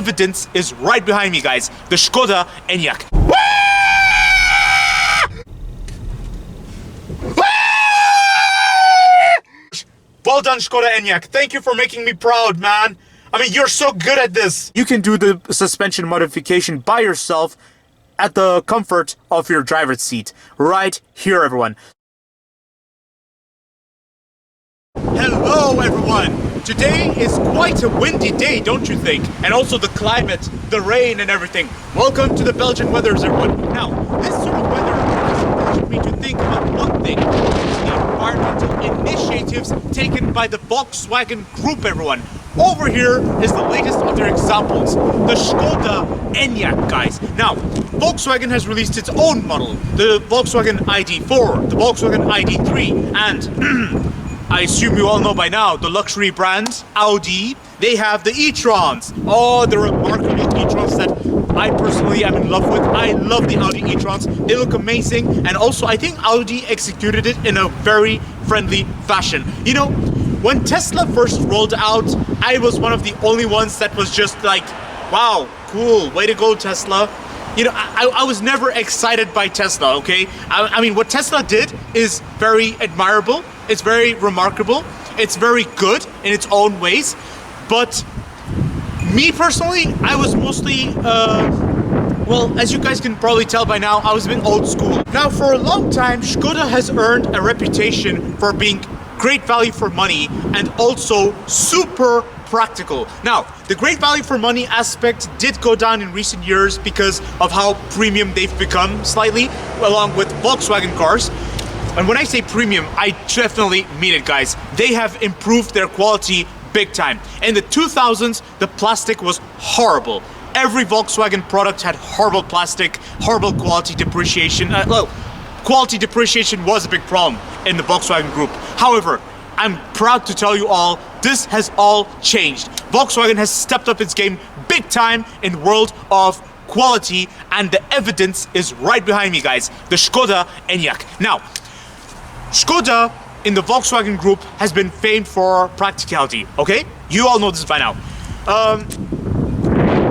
evidence is right behind me, guys. The Skoda Enyaq. Well done, Skoda Enyaq. Thank you for making me proud, man. I mean, you're so good at this. You can do the suspension modification by yourself at the comfort of your driver's seat. Right here, everyone. Hello, everyone. Today is quite a windy day, don't you think? And also the climate, the rain and everything. Welcome to the Belgian weathers, everyone. Now, this sort of weather pushed me to think about one thing. The environmental initiatives taken by the Volkswagen Group, everyone. Over here is the latest of their examples, the Skoda Enyaq, guys. Now, Volkswagen has released its own model, the Volkswagen ID.4, the Volkswagen ID.3, and I assume you all know by now, the luxury brand, Audi, they have the e-trons. Oh, the remarkable e-trons that I personally am in love with. I love the Audi e-trons. They look amazing. And also, I think Audi executed it in a very friendly fashion. You know, when Tesla first rolled out, I was one of the only ones that was just like, wow, cool, way to go, Tesla. You know, I was never excited by Tesla, okay? I mean, what Tesla did is very admirable. It's very remarkable. It's very good in its own ways. But me personally, I was mostly, well, as you guys can probably tell by now, I was a bit old school. Now, for a long time, Skoda has earned a reputation for being great value for money and also super practical. Now, the great value for money aspect did go down in recent years because of how premium they've become slightly, along with Volkswagen cars. And when I say premium, I definitely mean it, guys. They have improved their quality big time. In the 2000s, the plastic was horrible. Every Volkswagen product had horrible plastic, horrible quality depreciation. Well, quality depreciation was a big problem in the Volkswagen Group. However, I'm proud to tell you all, this has all changed. Volkswagen has stepped up its game big time in the world of quality, and the evidence is right behind me, guys. The Skoda Enyaq. Now, Skoda in the Volkswagen Group has been famed for practicality, okay? You all know this by now.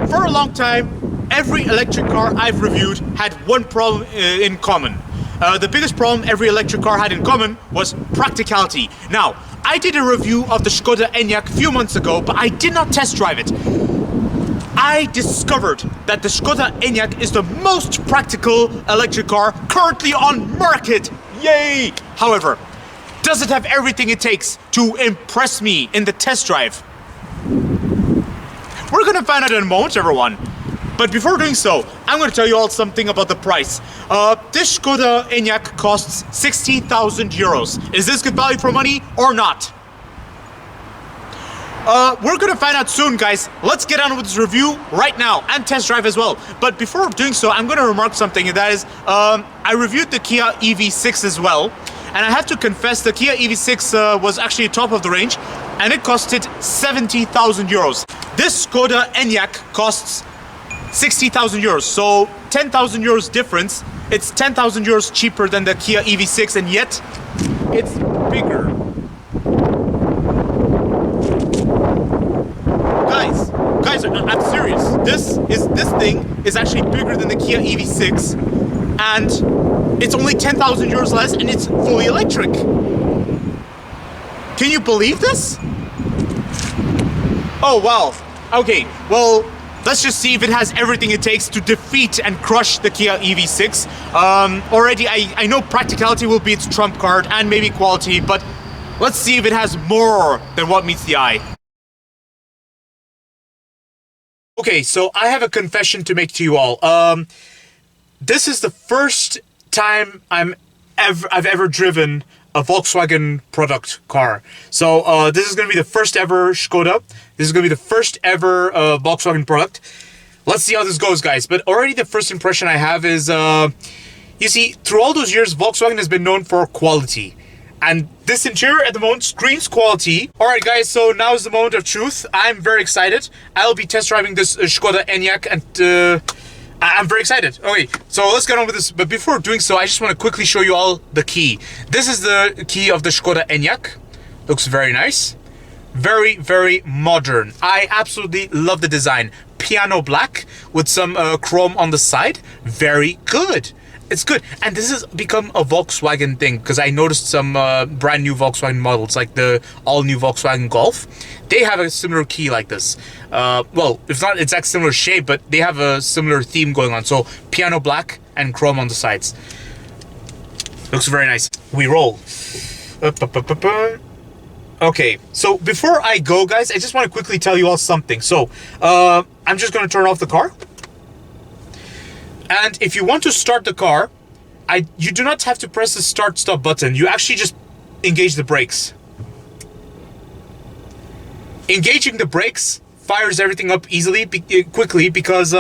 For a long time, every electric car I've reviewed had one problem in common. The biggest problem every electric car had in common was practicality. Now, I did a review of the Skoda Enyaq a few months ago, but I did not test drive it. I discovered that the Skoda Enyaq is the most practical electric car currently on market. Yay! However, does it have everything it takes to impress me in the test drive? We're gonna find out in a moment, everyone. But before doing so, I'm gonna tell you all something about the price. This Skoda Enyaq costs 60,000 euros. Is this good value for money or not? We're gonna find out soon, guys. Let's get on with this review right now and test drive as well. But before doing so, I'm gonna remark something, and that is, I reviewed the Kia EV6 as well. And I have to confess, the Kia EV6 was actually top of the range, and it costed 70,000 euros. This Skoda Enyaq costs 60,000 euros, so 10,000 euros difference. It's 10,000 euros cheaper than the Kia EV6, and yet it's bigger. Guys, I'm serious. This thing is actually bigger than the Kia EV6, and it's only 10,000 euros less, and it's fully electric. Can you believe this? Oh wow. Okay, well, let's just see if it has everything it takes to defeat and crush the Kia EV6. Already, I know practicality will be its trump card, and maybe quality, but let's see if it has more than what meets the eye. Okay, so I have a confession to make to you all. This is the first time I've ever driven a Volkswagen product car. So this is going to be the first ever Skoda. This is going to be the first ever Volkswagen product. Let's see how this goes, guys. But already the first impression I have is, you see, through all those years, Volkswagen has been known for quality. And this interior at the moment screams quality. Alright guys, so now is the moment of truth. I'm very excited. I'll be test driving this Skoda Enyaq, and I'm very excited. Okay, so let's get on with this. But before doing so, I just want to quickly show you all the key. This is the key of the Skoda Enyaq. Looks very nice. Very, very modern. I absolutely love the design. piano black with some chrome on the side. Very good. It's good. And this has become a Volkswagen thing, because I noticed some brand new Volkswagen models, like the all-new Volkswagen Golf. They have a similar key like this. Well, it's not exact similar shape, but they have a similar theme going on. So piano black and chrome on the sides. Looks very nice. We roll. Okay, so before I go, guys, I just want to quickly tell you all something. So, I'm just going to turn off the car. And if you want to start the car, you do not have to press the start-stop button. You actually just engage the brakes. Engaging the brakes fires everything up quickly, because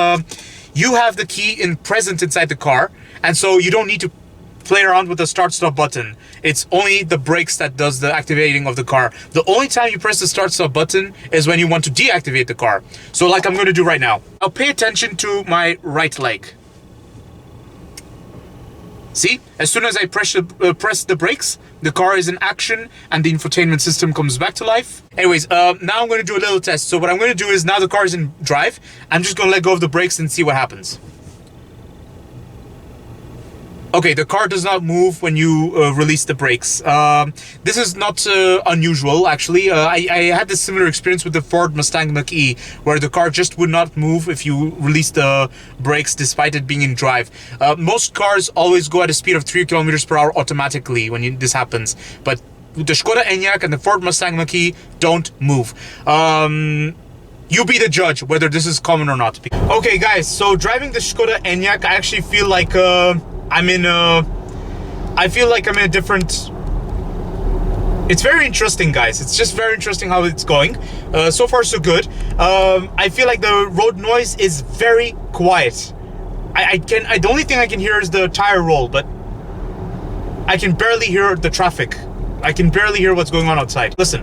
you have the key present inside the car, and so you don't need to play around with the start-stop button. It's only the brakes that does the activating of the car. The only time you press the start-stop button is when you want to deactivate the car. So like I'm going to do right now. I'll pay attention to my right leg. See? As soon as I press the brakes, the car is in action and the infotainment system comes back to life. Anyways, now I'm going to do a little test. So what I'm going to do is, now the car is in drive, I'm just going to let go of the brakes and see what happens. Okay, the car does not move when you release the brakes. This is not unusual, actually. I had this similar experience with the Ford Mustang Mach-E, where the car just would not move if you release the brakes despite it being in drive. Most cars always go at a speed of 3 kilometers per hour automatically when this happens. But the Skoda Enyaq and the Ford Mustang Mach-E don't move. You be the judge whether this is common or not. Okay, guys, so driving the Skoda Enyaq, I actually feel like I feel like I'm in a different... It's very interesting, guys. It's just very interesting how it's going. So far, so good. I feel like the road noise is very quiet. The only thing I can hear is the tire roll, but I can barely hear the traffic. I can barely hear what's going on outside. Listen.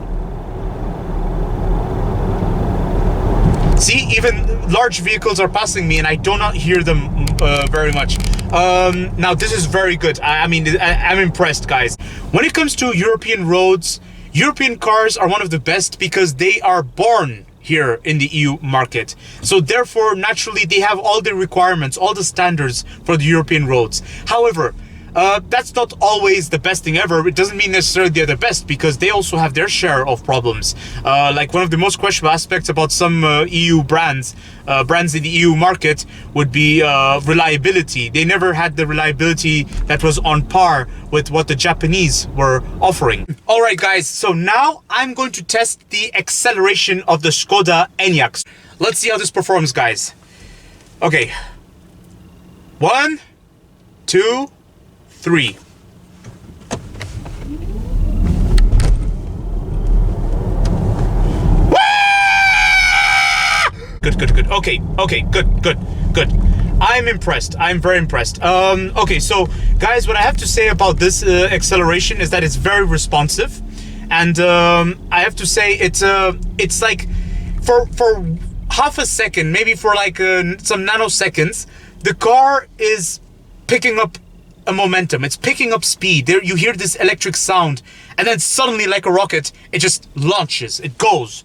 See, even large vehicles are passing me and I do not hear them very much. Now, this is very good. I'm impressed, guys. When it comes to European roads, European cars are one of the best because they are born here in the EU market. So therefore, naturally, they have all the requirements, all the standards for the European roads. However, that's not always the best thing ever. It doesn't mean necessarily they're the best, because they also have their share of problems. Like one of the most questionable aspects about some EU brands in the EU market would be reliability. They never had the reliability that was on par with what the Japanese were offering. All right, guys, so now I'm going to test the acceleration of the Skoda Enyaq. Let's see how this performs, guys. Okay. 1, 2, 3. Good. Okay, good. I'm impressed. I'm very impressed. Okay, so guys, what I have to say about this acceleration is that it's very responsive, and I have to say it's like for half a second, maybe for like some nanoseconds, the car is picking up a momentum. It's picking up speed. There you hear this electric sound, and then suddenly, like a rocket, it just launches. It goes.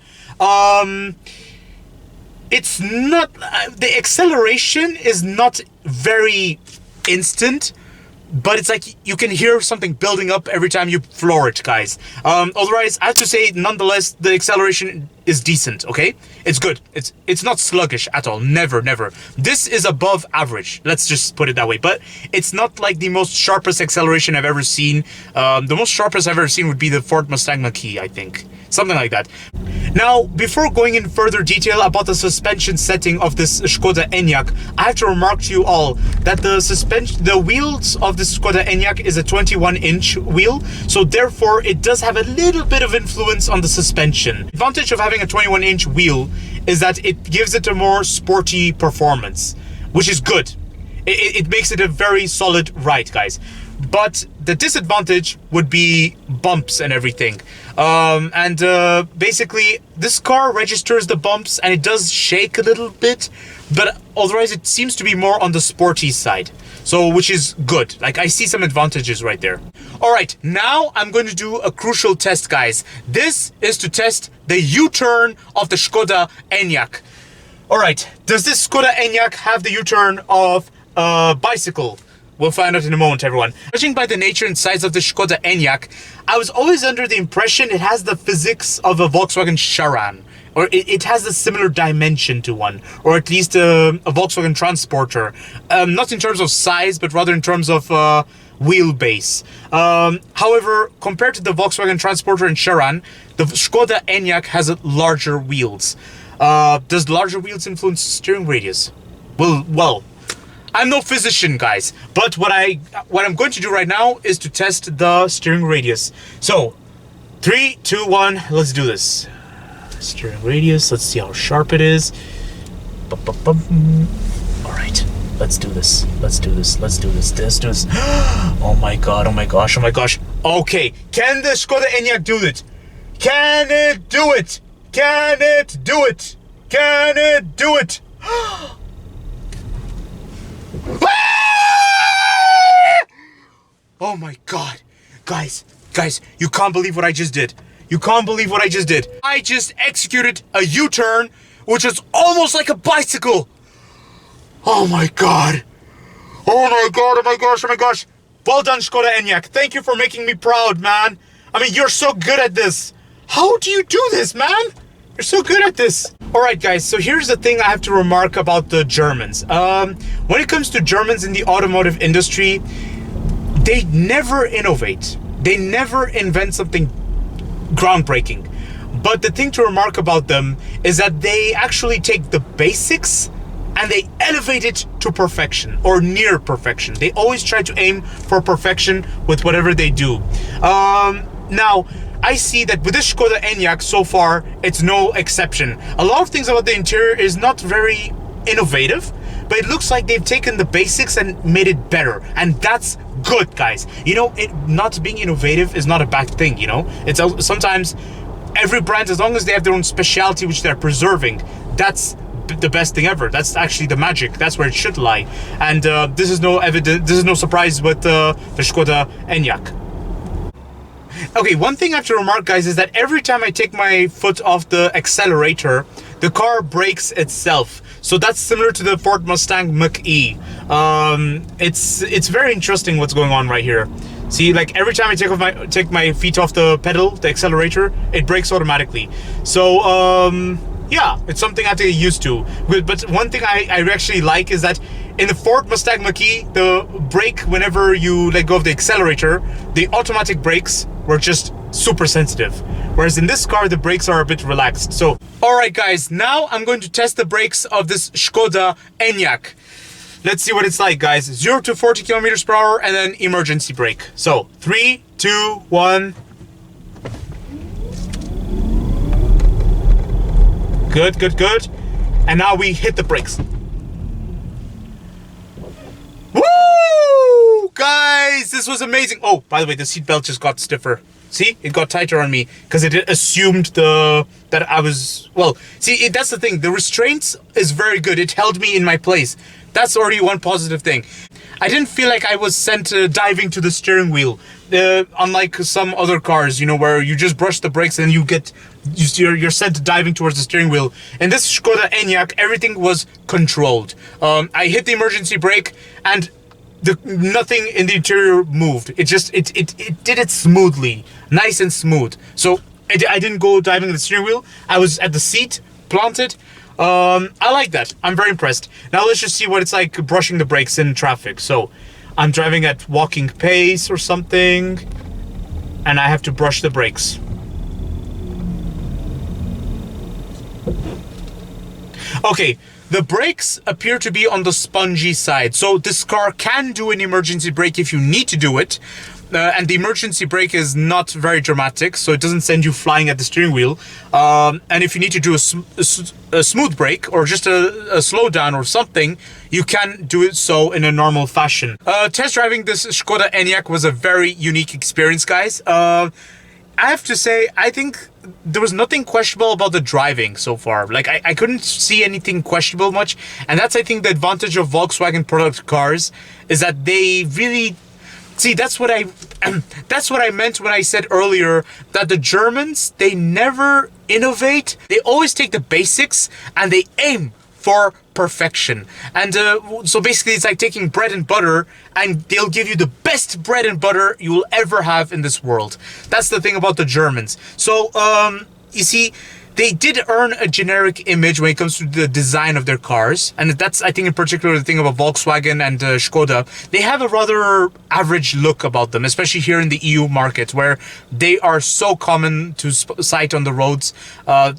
It's not the acceleration is not very instant, but it's like you can hear something building up every time you floor it, guys. Otherwise, I have to say, nonetheless, the acceleration is decent. Okay, it's good. It's not sluggish at all. Never. This is above average. Let's just put it that way. But it's not like the most sharpest acceleration I've ever seen. The most sharpest I've ever seen would be the Ford Mustang Mach-E, I think. Something like that. Now, before going in further detail about the suspension setting of this Skoda Enyaq, I have to remark to you all that the wheels of the Skoda Enyaq is a 21-inch wheel, so therefore it does have a little bit of influence on the suspension. The advantage of having a 21-inch wheel is that it gives it a more sporty performance, which is good. It makes it a very solid ride, guys. But the disadvantage would be bumps and everything. Basically, this car registers the bumps and it does shake a little bit, but otherwise it seems to be more on the sporty side. So, which is good. Like, I see some advantages right there. Alright, now I'm going to do a crucial test, guys. This is to test the U-turn of the Skoda Enyaq. Alright, does this Skoda Enyaq have the U-turn of a bicycle? We'll find out in a moment, everyone. Judging by the nature and size of the Skoda Enyaq, I was always under the impression it has the physics of a Volkswagen Charan. Or it has a similar dimension to one. Or at least a Volkswagen Transporter. Not in terms of size, but rather in terms of wheelbase. However, compared to the Volkswagen Transporter and Charan, the Skoda Enyaq has larger wheels. Does larger wheels influence steering radius? Well, I'm no physician, guys, but what I'm going to do right now is to test the steering radius. So, 3, 2, 1, let's do this. Steering radius, let's see how sharp it is. Alright, let's do this. Let's do this. Oh my god, oh my gosh, oh my gosh. Okay, can the Skoda Enyaq do it? Can it do it? Can it do it? Can it do it? Oh my god. Guys, you can't believe what I just did. You can't believe what I just did. I just executed a U-turn, which is almost like a bicycle. Oh my god. Oh my god, oh my gosh, oh my gosh. Well done, Skoda Enyaq. Thank you for making me proud, man. I mean, you're so good at this. How do you do this, man? You're so good at this. Alright guys, so here's the thing I have to remark about the Germans. When it comes to Germans in the automotive industry, they never innovate. They never invent something groundbreaking. But the thing to remark about them is that they actually take the basics and they elevate it to perfection or near perfection. They always try to aim for perfection with whatever they do. Now, I see that with this Skoda Enyaq so far, it's no exception. A lot of things about the interior is not very innovative, but it looks like they've taken the basics and made it better. And that's good, guys. You know, not being innovative is not a bad thing, you know? It's sometimes every brand, as long as they have their own specialty which they're preserving, that's the best thing ever. That's actually the magic. That's where it should lie. And this is no surprise with the Skoda Enyaq. Okay, one thing I have to remark, guys, is that every time I take my foot off the accelerator, the car brakes itself. So that's similar to the Ford Mustang Mach-E. It's very interesting what's going on right here. See, like every time I take my feet off the pedal, the accelerator, it brakes automatically. So yeah, it's something I have to get used to. But one thing I actually like is that in the Ford Mustang Mach-E, the brake, whenever you let go of the accelerator, the automatic brakes were just super sensitive. Whereas in this car, the brakes are a bit relaxed. So, alright guys, now I'm going to test the brakes of this Skoda Enyaq. Let's see what it's like, guys. 0 to 40 kilometers per hour and then emergency brake. So, 3, 2, 1. Good, good, good. And now we hit the brakes. Woo! Guys, this was amazing. Oh, by the way, the seatbelt just got stiffer. See, it got tighter on me because it assumed that I was, well, see, that's the thing. The restraints is very good. It held me in my place. That's already one positive thing. I didn't feel like I was sent diving to the steering wheel. Unlike some other cars, you know, where you just brush the brakes and you're sent diving towards the steering wheel. In this Skoda Enyaq, everything was controlled. I hit the emergency brake and nothing in the interior moved. It did it smoothly, nice and smooth. So I didn't go diving in the steering wheel. I was at the seat, planted. I like that. I'm very impressed. Now let's just see what it's like brushing the brakes in traffic. So I'm driving at walking pace or something, and I have to brush the brakes. Okay, the brakes appear to be on the spongy side. So this car can do an emergency brake if you need to do it. And the emergency brake is not very dramatic, so it doesn't send you flying at the steering wheel. And if you need to do a smooth brake or just a slow down or something, you can do it so in a normal fashion. Test driving this Skoda Enyaq was a very unique experience, guys. I have to say, I think there was nothing questionable about the driving so far. Like, I couldn't see anything questionable much. And that's, I think, the advantage of Volkswagen product cars, is that they really... See, that's what I meant when I said earlier that the Germans, they never innovate. They always take the basics and they aim for perfection. And so basically it's like taking bread and butter, and they'll give you the best bread and butter you will ever have in this world. That's the thing about the Germans. So you see, they did earn a generic image when it comes to the design of their cars. And that's, I think, in particular, the thing about Volkswagen and Skoda. They have a rather average look about them, especially here in the EU market, where they are so common to sight on the roads.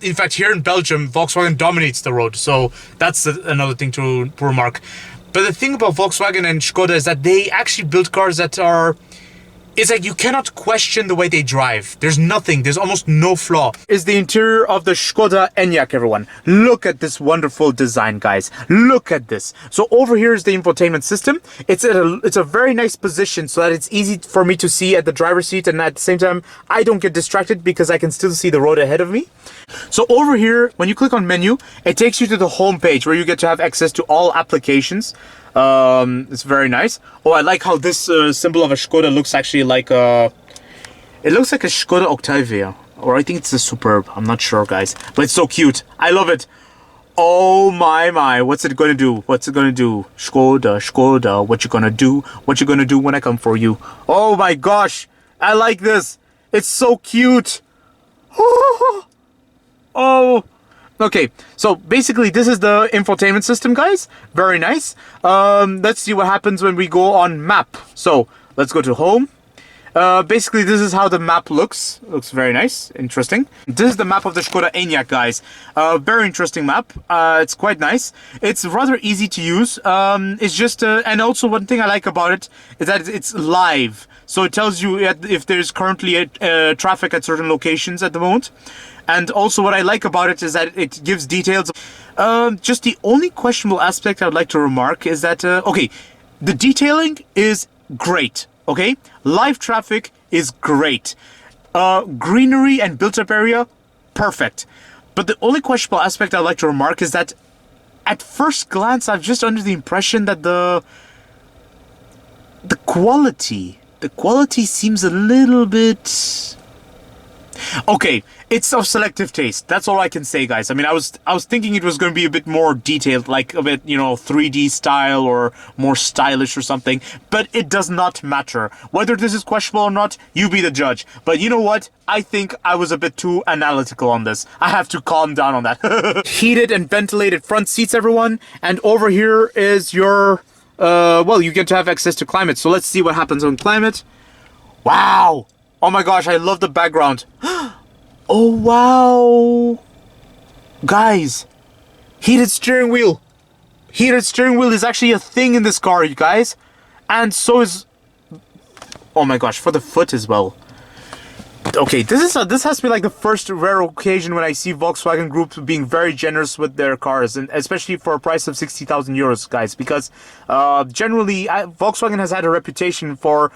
In fact, here in Belgium, Volkswagen dominates the road. So that's another thing to remark. But the thing about Volkswagen and Skoda is that they actually build cars that are... It's like you cannot question the way they drive. There's nothing. There's almost no flaw. Is the interior of the Skoda Enyaq, everyone. Look at this wonderful design, guys. Look at this. So over here is the infotainment system. It's a very nice position so that it's easy for me to see at the driver's seat, and at the same time, I don't get distracted because I can still see the road ahead of me. So over here, when you click on menu, it takes you to the home page where you get to have access to all applications. It's very nice. Oh, I like how this symbol of a Skoda looks actually like a... It looks like a Skoda Octavia. Or I think it's a Superb. I'm not sure, guys. But it's so cute. I love it. Oh my. What's it gonna do? What's it gonna do? Skoda, what you gonna do? What you gonna do when I come for you? Oh my gosh. I like this. It's so cute. Oh. Okay, so basically this is the infotainment system, guys. Very nice. Let's see what happens when we go on map. So let's go to home. Basically this is how the map looks. Looks very nice, interesting. This is the map of the Skoda Enyaq, guys. Very interesting map. It's quite nice. It's rather easy to use. It's just and also one thing I like about it is that it's live. So it tells you if there's currently traffic at certain locations at the moment. And also what I like about it is that it gives details. Just the only questionable aspect I would like to remark is that, okay, the detailing is great, okay? Live traffic is great. Greenery and built-up area, perfect. But the only questionable aspect I'd like to remark is that at first glance, I'm just under the impression that the quality seems a little bit... Okay, it's of selective taste. That's all I can say, guys. I mean, I was thinking it was going to be a bit more detailed, like a bit, you know, 3D style or more stylish or something. But it does not matter. Whether this is questionable or not, you be the judge. But you know what? I think I was a bit too analytical on this. I have to calm down on that. Heated and ventilated front seats, everyone. And over here is your, well, you get to have access to climate. So let's see what happens on climate. Wow. Oh my gosh, I love the background. Oh wow. Guys, heated steering wheel. Heated steering wheel is actually a thing in this car, you guys. And so is... Oh my gosh, for the foot as well. Okay, this has to be like the first rare occasion when I see Volkswagen Group being very generous with their cars, and especially for a price of 60,000 euros, guys. Because generally, Volkswagen has had a reputation for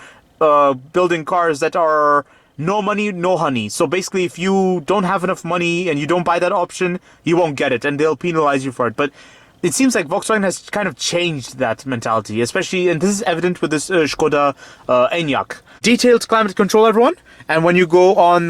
building cars that are no money, no honey. So basically, if you don't have enough money and you don't buy that option, you won't get it, and they'll penalize you for it. But it seems like Volkswagen has kind of changed that mentality, especially, and this is evident with this Skoda Enyaq. Detailed climate control, everyone. And when you go on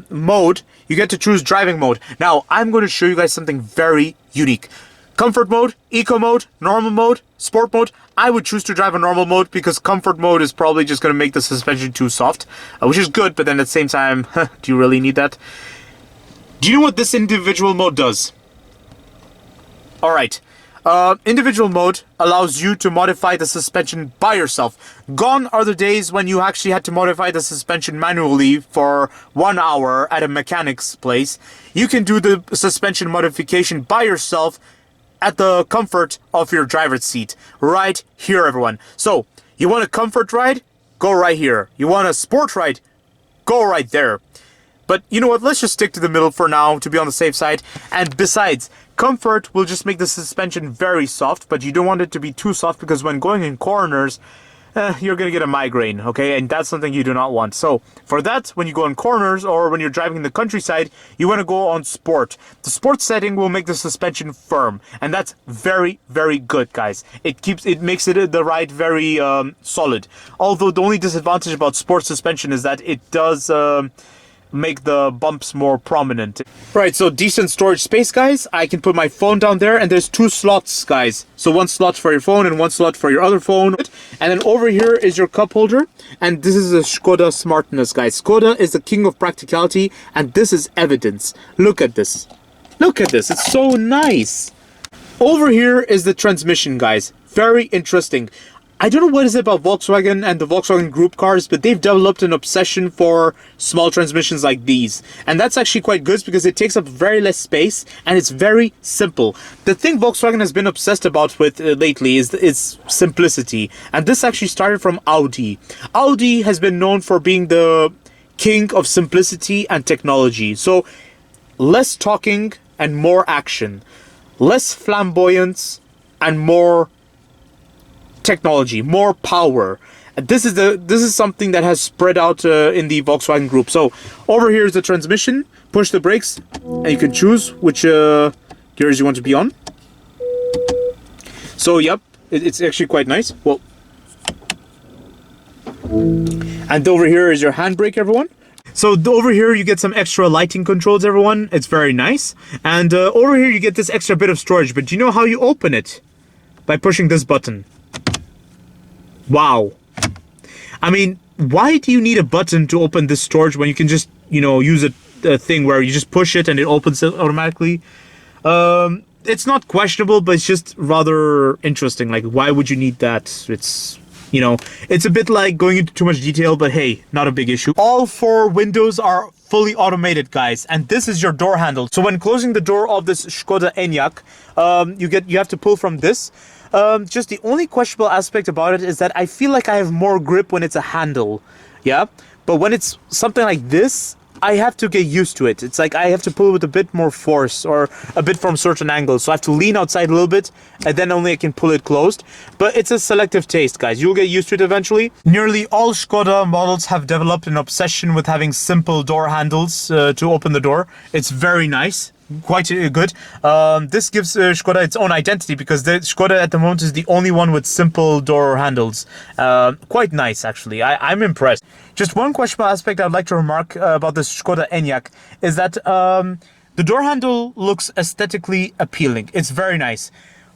mode, you get to choose driving mode. Now, I'm going to show you guys something very unique. Comfort mode, eco mode, normal mode, sport mode. I would choose to drive a normal mode because comfort mode is probably just going to make the suspension too soft, which is good, but then at the same time, do you really need that? Do you know what this individual mode does? Alright, individual mode allows you to modify the suspension by yourself. Gone are the days when you actually had to modify the suspension manually for 1 hour at a mechanic's place. You can do the suspension modification by yourself at the comfort of your driver's seat. Right here, everyone. So, you want a comfort ride? Go right here. You want a sport ride? Go right there. But you know what? Let's just stick to the middle for now to be on the safe side. And besides, comfort will just make the suspension very soft, but you don't want it to be too soft because when going in corners, you're going to get a migraine, okay? And that's something you do not want. So for that, when you go in corners or when you're driving in the countryside, you want to go on sport. The sport setting will make the suspension firm, and that's very, very good, guys. It makes the ride very solid. Although the only disadvantage about sport suspension is that it does make the bumps more prominent. Right, so decent storage space, guys. I can put my phone down there, and there's 2 slots, guys. So 1 slot for your phone and 1 slot for your other phone. And then over here is your cup holder, and this is a Skoda smartness, guys. Skoda is the king of practicality, and this is evidence. Look at this. Look at this. It's so nice. Over here is the transmission, guys. Very interesting. I don't know what is it about Volkswagen and the Volkswagen group cars, but they've developed an obsession for small transmissions like these. And that's actually quite good because it takes up very less space and it's very simple. The thing Volkswagen has been obsessed about with lately is simplicity. And this actually started from Audi. Audi has been known for being the king of simplicity and technology. So less talking and more action. Less flamboyance and more technology, more power. This is something that has spread out in the Volkswagen group. So over here is the transmission. Push the brakes, and you can choose which gears you want to be on. So yep, it's actually quite nice. Well, and over here is your handbrake, everyone. So over here you get some extra lighting controls, everyone. It's very nice. And over here you get this extra bit of storage. But do you know how you open it? By pushing this button. Wow. I mean, why do you need a button to open this storage when you can just, you know, use a thing where you just push it and it opens it automatically? It's not questionable, but it's just rather interesting. Like, why would you need that? It's, you know, it's a bit like going into too much detail, but hey, not a big issue. All 4 windows are fully automated, guys, and this is your door handle. So when closing the door of this Skoda Enyaq, you have to pull from this. Just the only questionable aspect about it is that I feel like I have more grip when it's a handle, yeah? But when it's something like this, I have to get used to it. It's like I have to pull with a bit more force or a bit from certain angles. So I have to lean outside a little bit and then only I can pull it closed. But it's a selective taste, guys. You'll get used to it eventually. Nearly all Skoda models have developed an obsession with having simple door handles to open the door. It's very nice. Quite good. This gives Skoda its own identity because the Skoda at the moment is the only one with simple door handles. Quite nice, actually. I'm impressed. Just one questionable aspect I'd like to remark about this Skoda Enyaq is that the door handle looks aesthetically appealing. It's very nice.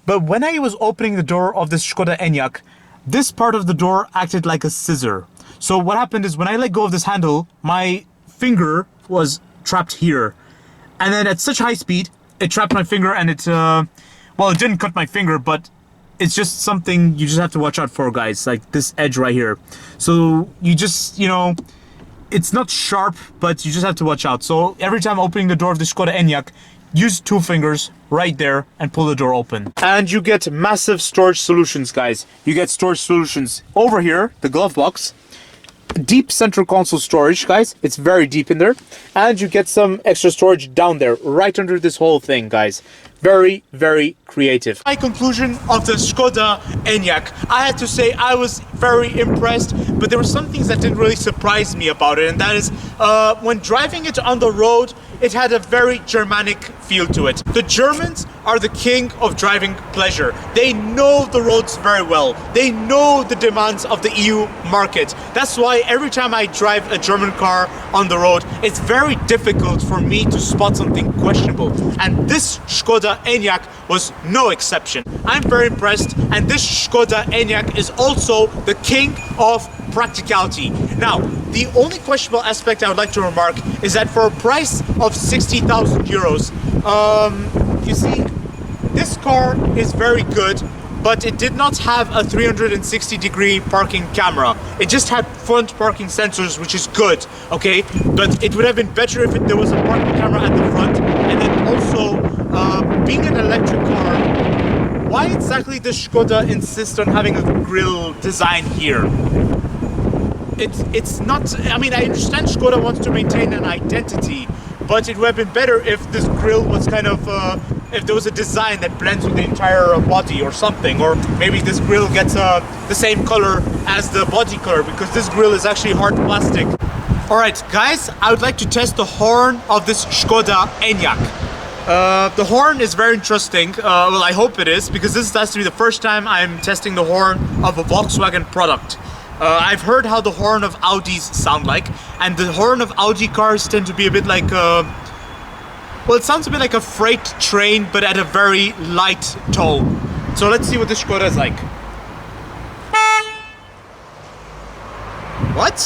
But when I was opening the door of this Skoda Enyaq, this part of the door acted like a scissor. So what happened is when I let go of this handle, my finger was trapped here. And then at such high speed, it trapped my finger and it, well, it didn't cut my finger, but it's just something you just have to watch out for, guys. Like this edge right here. So you just, you know, it's not sharp, but you just have to watch out. So every time opening the door of the Skoda Enyaq, use 2 fingers right there and pull the door open. And you get massive storage solutions, guys. You get storage solutions over here, the glove box. Deep central console storage, guys. It's very deep in there. And you get some extra storage down there, right under this whole thing, guys. Very, very creative. My conclusion of the Skoda Enyaq, I had to say I was very impressed, but there were some things that didn't really surprise me about it, and that is when driving it on the road, it had a very Germanic feel to it. The Germans are the king of driving pleasure. They know the roads very well. They know the demands of the EU market. That's why every time I drive a German car on the road, it's very difficult for me to spot something questionable. And this Skoda Enyaq was no exception. I'm very impressed, and this Skoda Enyaq is also the king of practicality. Now, the only questionable aspect I would like to remark is that for a price of 60,000 euros, you see, this car is very good, but it did not have a 360-degree parking camera. It just had front parking sensors, which is good, okay? But it would have been better if there was a parking camera at the front. And then also, being an electric car, why exactly does Skoda insist on having a grille design here? It's not, I mean, I understand Skoda wants to maintain an identity, but it would have been better if this grille was kind of, if there was a design that blends with the entire body or something, or maybe this grille gets the same color as the body color, because this grille is actually hard plastic. Alright guys, I would like to test the horn of this Skoda Enyaq. The horn is very interesting, well I hope it is, because this has to be the first time I'm testing the horn of a Volkswagen product. I've heard how the horn of Audis sound like, and the horn of Audi cars tend to be a bit like well, it sounds a bit like a freight train, but at a very light tone. So let's see what the Skoda is like. What?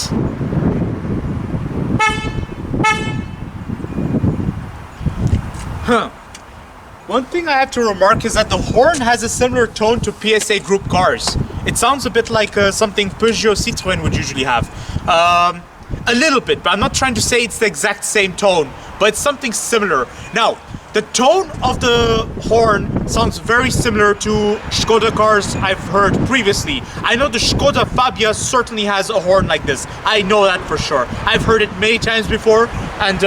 Huh. One thing I have to remark is that the horn has a similar tone to PSA Group cars. It sounds a bit like something Peugeot Citroën would usually have. A little bit, but I'm not trying to say it's the exact same tone, but it's something similar. Now, the tone of the horn sounds very similar to Skoda cars I've heard previously. I know the Skoda Fabia certainly has a horn like this. I know that for sure. I've heard it many times before, and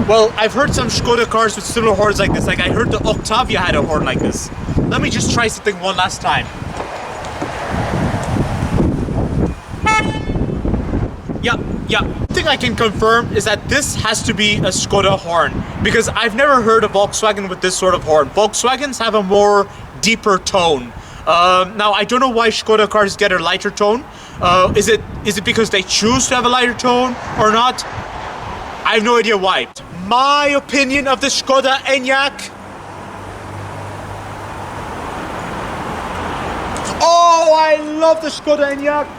well, I've heard some Skoda cars with similar horns like this. Like I heard the Octavia had a horn like this. Let me just try something one last time. Yeah. One thing I can confirm is that this has to be a Skoda horn, because I've never heard a Volkswagen with this sort of horn. Volkswagens have a more deeper tone. Now, I don't know why Skoda cars get a lighter tone. Is it because they choose to have a lighter tone or not? I have no idea why. My opinion of the Skoda Enyaq. Oh, I love the Skoda Enyaq.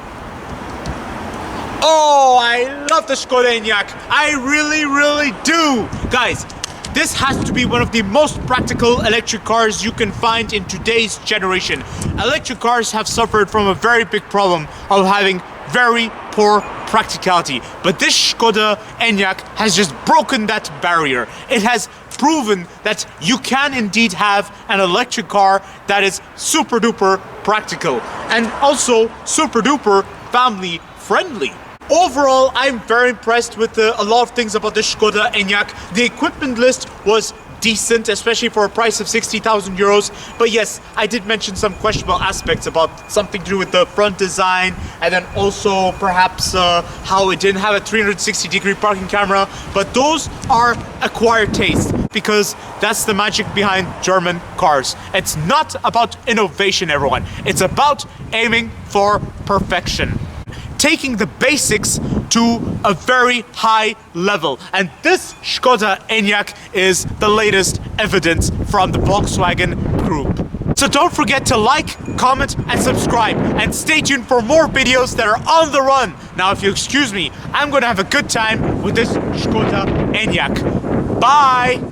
Oh, I love the Skoda Enyaq. I really do. Guys, this has to be one of the most practical electric cars you can find in today's generation. Electric cars have suffered from a very big problem of having very poor practicality. But this Skoda Enyaq has just broken that barrier. It has proven that you can indeed have an electric car that is super duper practical and also super duper family friendly. Overall, I'm very impressed with a lot of things about the Skoda Enyaq. The equipment list was decent, especially for a price of 60,000 euros. But yes, I did mention some questionable aspects about something to do with the front design, and then also perhaps how it didn't have a 360-degree parking camera. But those are acquired tastes, because that's the magic behind German cars. It's not about innovation, everyone. It's about aiming for perfection. Taking the basics to a very high level. And this Skoda Enyaq is the latest evidence from the Volkswagen Group. So don't forget to like, comment, and subscribe. And stay tuned for more videos that are on the run. Now, if you excuse me, I'm gonna have a good time with this Skoda Enyaq. Bye!